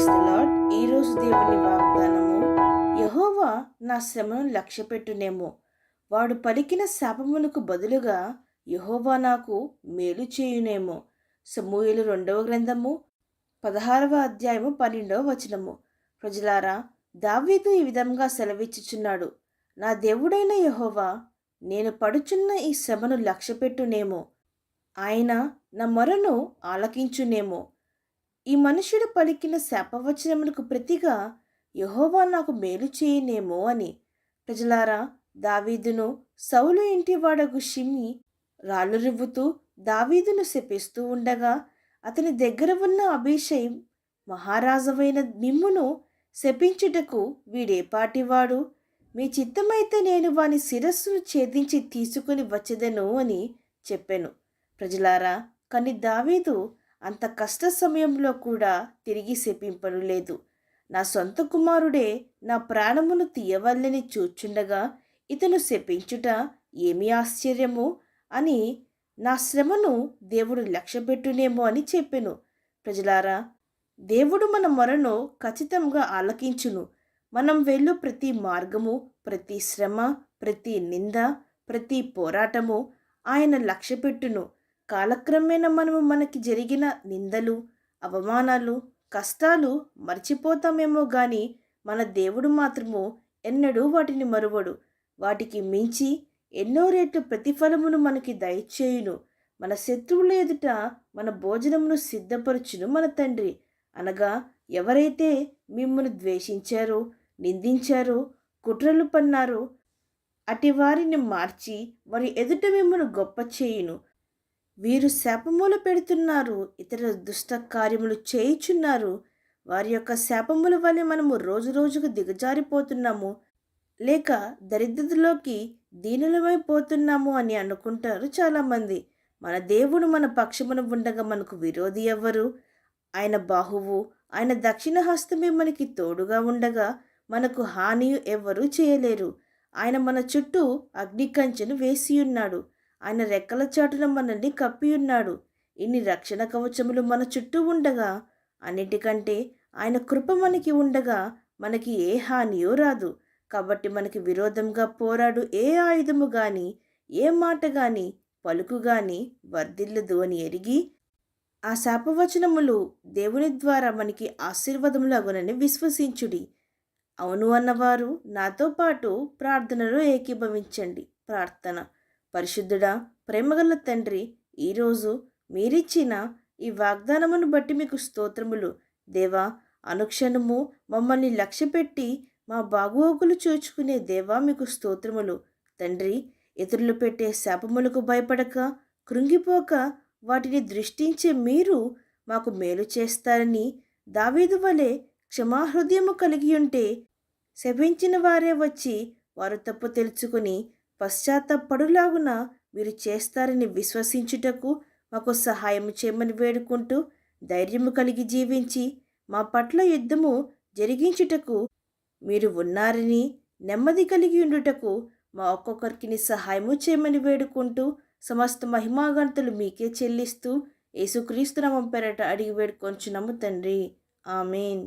Praise the lord. ఈరోజు దేవుని వాగ్దానము, యెహోవా నా శ్రమను లక్ష్యపెట్టునేమో, వాడు పలికిన శాపమునకు బదులుగా యెహోవా నాకు మేలు చేయునేమో. సమూయేలు 2వ గ్రంథము 16వ అధ్యాయము 12వ వచనము. ప్రజలారా, దావీదు ఈ విధంగా సెలవిచ్చుచున్నాడు, నా దేవుడైన యెహోవా నేను పడుచున్న ఈ శ్రమను లక్ష్యపెట్టునేమో, ఆయన నా మొరను ఆలకించునేమో. ఈ మనుష్యుడు పలికిన శాపవచనములకు ప్రతిగా యెహోవా నాకు మేలు చేయనేమో అని. ప్రజలారా, దావీదును సౌలు ఇంటి వాడగు షిమ్యి రాళ్ళు రువ్వుతూ దావీదును శపిస్తూ ఉండగా, అతని దగ్గర ఉన్న అభిషై మహారాజవైన మిమ్మును శపించుటకు వీడేపాటివాడు? మీ చిత్తమైతే నేను వాని శిరస్సును ఛేదించి తీసుకుని వచ్చెదను అని చెప్పెను. ప్రజలారా, కానీ దావీదు అంత కష్ట సమయంలో కూడా తిరిగి శపింపనులేదు. నా సొంత కుమారుడే నా ప్రాణమును తీయవల్లని చూచుండగా ఇతను శపించుట ఏమి ఆశ్చర్యము అని నా శ్రమను దేవుడు లక్ష్యపెట్టునేమో అని చెప్పెను. ప్రజలారా, దేవుడు మన మొరను ఖచ్చితంగా ఆలకించును. మనం వెళ్ళు ప్రతి మార్గము, ప్రతి శ్రమ, ప్రతి నింద, ప్రతి పోరాటము ఆయన లక్ష్యపెట్టును. కాలక్రమేణా మనకి జరిగిన నిందలు, అవమానాలు, కష్టాలు మర్చిపోతామేమో కానీ మన దేవుడు మాత్రము ఎన్నడూ వాటిని మరువడు. వాటికి మించి ఎన్నో రెట్లు ప్రతిఫలమును మనకి దయచేయును. మన శత్రువుల ఎదుట మన భోజనమును సిద్ధపరచును మన తండ్రి. అనగా ఎవరైతే మిమ్మల్ని ద్వేషించారో, నిందించారో, కుట్రలు పన్నారో అటి వారిని మార్చి వారి ఎదుట మిమ్మల్ని గొప్ప చేయును. వీరు శాపములు పెడుతున్నారు, ఇతర దుష్ట కార్యములు చేయుచున్నారు. వారి యొక్క శాపముల వల్ల మనము రోజు రోజుకు దిగజారిపోతున్నాము, లేక దరిద్రతలోకి దీనులమైపోతున్నాము అని అనుకుంటారు చాలామంది. మన దేవుడు మన పక్షమున ఉండగా మనకు విరోధి ఎవ్వరు? ఆయన బాహువు, ఆయన దక్షిణ హస్తమే మనకి తోడుగా ఉండగా మనకు హాని ఎవ్వరూ చేయలేరు. ఆయన మన చుట్టూ అగ్ని కంచెను వేసి ఉన్నాడు. ఆయన రెక్కల చాటున మనల్ని కప్పి ఉన్నాడు. ఇన్ని రక్షణ కవచములు మన చుట్టూ ఉండగా, అన్నిటికంటే ఆయన కృప మనకి ఉండగా మనకి ఏ హానియో రాదు. కాబట్టి మనకి విరోధంగా పోరాడు ఏ ఆయుధము కానీ, ఏ మాట కానీ, పలుకు కానీ వర్ధిల్లదు అని ఎరిగి ఆ శాపవచనములు దేవుని ద్వారా మనకి ఆశీర్వాదములు అగునని విశ్వసించుడి. అవును అన్నవారు నాతో పాటు ప్రార్థనలో ఏకీభవించండి. ప్రార్థన. పరిశుద్ధుడా, ప్రేమగల తండ్రి, ఈరోజు మీరిచ్చిన ఈ వాగ్దానమును బట్టి మీకు స్తోత్రములు. దేవా, అనుక్షణము మమ్మల్ని లక్ష్యపెట్టి మా బాగోగులు చూచుకునే దేవా మీకు స్తోత్రములు. తండ్రి, ఇతరులు పెట్టే శాపములకు భయపడక, కృంగిపోక వాటిని దృష్టించే మీరు మాకు మేలు చేస్తారని దావీదు వలె క్షమాహృదయము కలిగి ఉంటే శపించిన వారే వచ్చి వారు తప్పు తెలుసుకుని పశ్చాత్తపడులాగున మీరు చేస్తారని విశ్వసించుటకు మాకు సహాయం చేయమని వేడుకుంటూ, ధైర్యము కలిగి జీవించి మా పట్ల యుద్ధము జరిగించుటకు మీరు ఉన్నారని నెమ్మది కలిగి ఉండుటకు మా ఒక్కొక్కరికి సహాయము చేయమని వేడుకుంటూ, సమస్త మహిమాగంతులు మీకే చెల్లిస్తూ యేసుక్రీస్తు నామం పేరట అడిగి వేడుకొంచున్నాము తండ్రి. ఆమేన్.